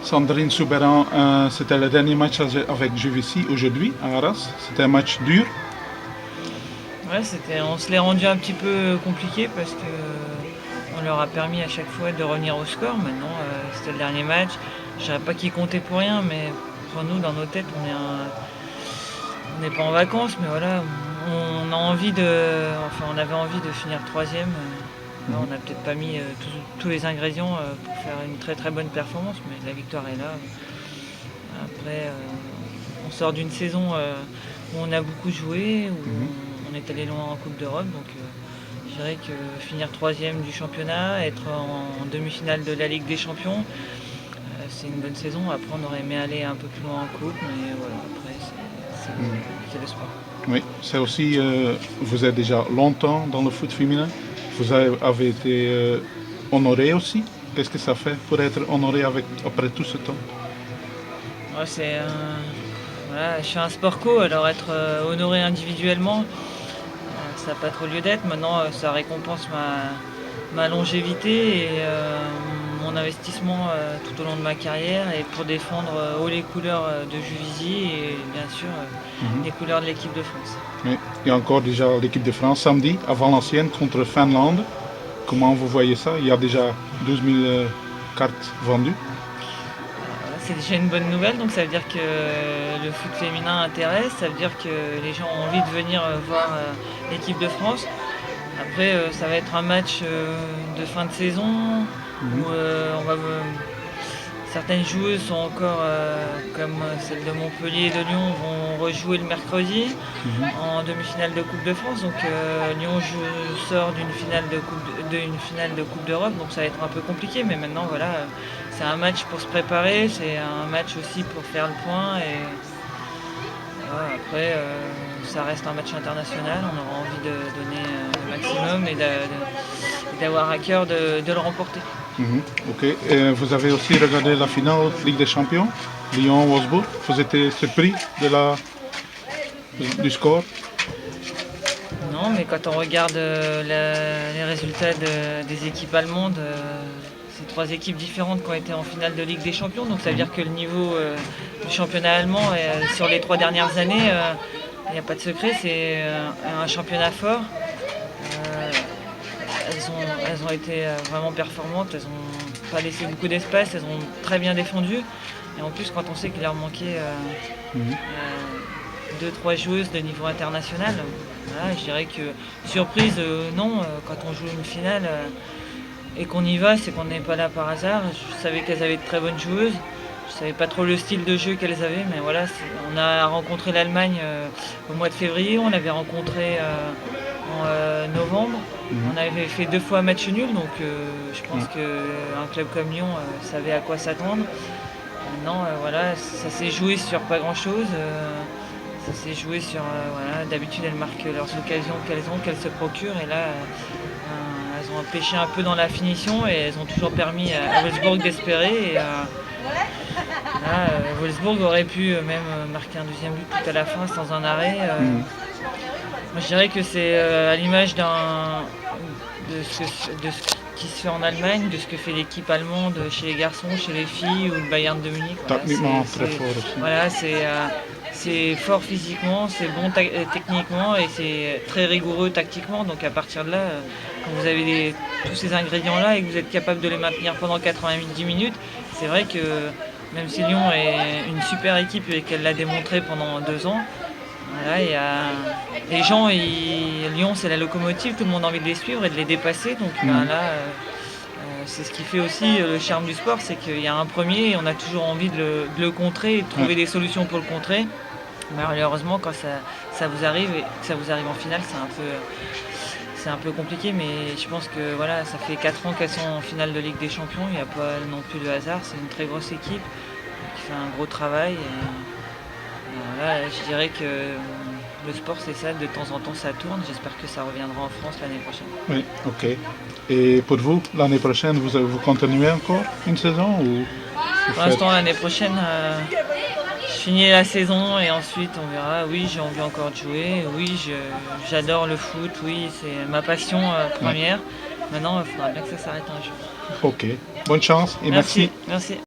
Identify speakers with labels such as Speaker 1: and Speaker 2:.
Speaker 1: Sandrine Souberan, c'était le dernier match avec JVC aujourd'hui à Arras. C'était un match dur.
Speaker 2: Ouais, on se l'est rendu un petit peu compliqué parce que on leur a permis à chaque fois de revenir au score. Maintenant, c'était le dernier match. Je dirais pas qu'il comptait pour rien, mais pour nous, dans nos têtes, on n'est pas en vacances, mais voilà, on avait envie de finir troisième. Là, on n'a peut-être pas mis tous les ingrédients pour faire une très très bonne performance, mais la victoire est là. Après, on sort d'une saison où on a beaucoup joué, où on est allé loin en Coupe d'Europe, donc je dirais que finir troisième du championnat, être en demi-finale de la Ligue des Champions, c'est une bonne saison. Après, on aurait aimé aller un peu plus loin en Coupe, mais voilà, après, c'est le sport.
Speaker 1: Oui, c'est aussi, vous êtes déjà longtemps dans le foot féminin. Vous avez été honoré aussi. Qu'est-ce que ça fait pour être honoré après tout ce temps?
Speaker 2: Ouais, voilà, je suis un sport co, alors être honoré individuellement, ça n'a pas trop lieu d'être. Maintenant, ça récompense ma longévité et mon investissement tout au long de ma carrière et pour défendre haut les couleurs de Juvisy et bien sûr les couleurs de l'équipe de France.
Speaker 1: Oui. Il y a encore déjà l'équipe de France samedi à Valenciennes contre Finlande. Comment vous voyez ça? Il y a déjà 12 000 cartes vendues.
Speaker 2: C'est déjà une bonne nouvelle, donc ça veut dire que le foot féminin intéresse, ça veut dire que les gens ont envie de venir voir l'équipe de France. Après, ça va être un match de fin de saison où certaines joueuses sont encore, comme celle de Montpellier et de Lyon, vont rejouer le mercredi en demi-finale de Coupe de France. Donc Lyon sort d'une finale de Coupe d'Europe, donc ça va être un peu compliqué. Mais maintenant, voilà, c'est un match pour se préparer, c'est un match aussi pour faire le point. Et voilà, après, ça reste un match international. On aura envie de donner le maximum et d'avoir à cœur de le remporter.
Speaker 1: Ok. Et vous avez aussi regardé la finale Ligue des Champions, Lyon-Wolfsburg. Vous étiez surpris du score?
Speaker 2: Non, mais quand on regarde les résultats des équipes allemandes, c'est trois équipes différentes qui ont été en finale de Ligue des Champions. Donc ça veut dire que le niveau du championnat allemand sur les 3 dernières années, il n'y a pas de secret, c'est un championnat fort. Elles ont été vraiment performantes, elles n'ont pas laissé beaucoup d'espace, elles ont très bien défendu. Et en plus, quand on sait qu'il leur manquait 2-3 joueuses de niveau international, voilà, je dirais que surprise, non, quand on joue une finale et qu'on y va, c'est qu'on n'est pas là par hasard. Je savais qu'elles avaient de très bonnes joueuses. Je savais pas trop le style de jeu qu'elles avaient, mais voilà, on a rencontré l'Allemagne au mois de février, on l'avait rencontré en novembre. On avait fait 2 fois match nul, donc je pense qu'un club comme Lyon savait à quoi s'attendre. Maintenant, voilà, ça s'est joué sur pas grand-chose. Ça s'est joué sur, voilà, d'habitude elles marquent leurs occasions qu'elles se procurent, et là, elles ont pêché un peu dans la finition et elles ont toujours permis à Wolfsburg d'espérer. Et, Wolfsburg aurait pu même marquer un deuxième but tout à la fin sans un arrêt. Moi, je dirais que c'est à l'image de ce qui se fait en Allemagne, de ce que fait l'équipe allemande chez les garçons, chez les filles ou le Bayern de Munich.
Speaker 1: Techniquement très fort aussi.
Speaker 2: Voilà, c'est fort physiquement, c'est bon techniquement et c'est très rigoureux tactiquement. Donc à partir de là, quand vous avez tous ces ingrédients-là et que vous êtes capable de les maintenir pendant 90 minutes, c'est vrai que même si Lyon est une super équipe et qu'elle l'a démontré pendant 2 ans, voilà, les gens, Lyon c'est la locomotive, tout le monde a envie de les suivre et de les dépasser. Donc là, c'est ce qui fait aussi le charme du sport, c'est qu'il y a un premier et on a toujours envie de le contrer et de trouver des solutions pour le contrer. Malheureusement, quand ça vous arrive et que ça vous arrive en finale, c'est un peu compliqué, mais je pense que voilà, ça fait 4 ans qu'elles sont en finale de Ligue des Champions, il n'y a pas non plus de hasard, c'est une très grosse équipe qui fait un gros travail. Et voilà, je dirais que le sport c'est ça, de temps en temps ça tourne, j'espère que ça reviendra en France l'année prochaine.
Speaker 1: Oui, ok. Et pour vous, l'année prochaine, vous continuez encore une saison ou
Speaker 2: pour l'instant, l'année prochaine, je finis la saison et ensuite on verra. Oui, j'ai envie encore de jouer. Oui, j'adore le foot. Oui, c'est ma passion première. Maintenant, il faudra bien que ça s'arrête un jour.
Speaker 1: Ok. Bonne chance et merci.
Speaker 2: Merci.